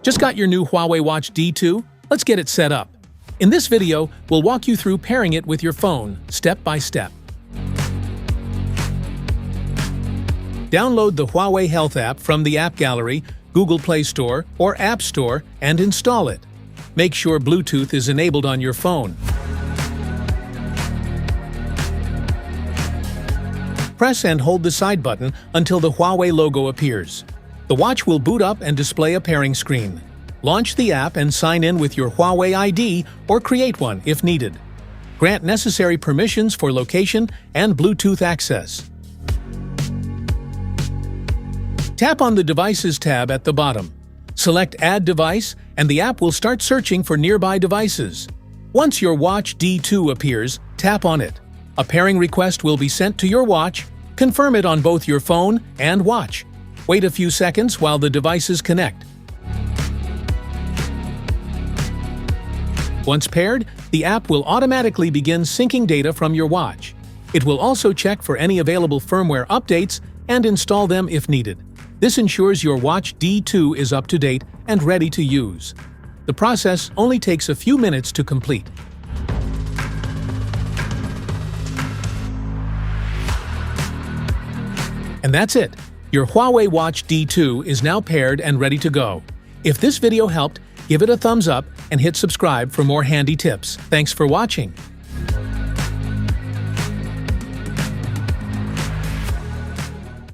Just got your new Huawei Watch D2? Let's get it set up. In this video, we'll walk you through pairing it with your phone, step by step. Download the Huawei Health App from the App Gallery, Google Play Store, or App Store and install it. Make sure Bluetooth is enabled on your phone. Press and hold the side button until the Huawei logo appears. The watch will boot up and display a pairing screen. Launch the app and sign in with your Huawei ID or create one if needed. Grant necessary permissions for location and Bluetooth access. Tap on the Devices tab at the bottom. Select Add Device, and the app will start searching for nearby devices. Once your Watch D2 appears, tap on it. A pairing request will be sent to your watch. Confirm it on both your phone and watch. Wait a few seconds while the devices connect. Once paired, the app will automatically begin syncing data from your watch. It will also check for any available firmware updates and install them if needed. This ensures your Watch D2 is up to date and ready to use. The process only takes a few minutes to complete. And that's it. Your Huawei Watch D2 is now paired and ready to go. If this video helped, give it a thumbs up and hit subscribe for more handy tips. Thanks for watching.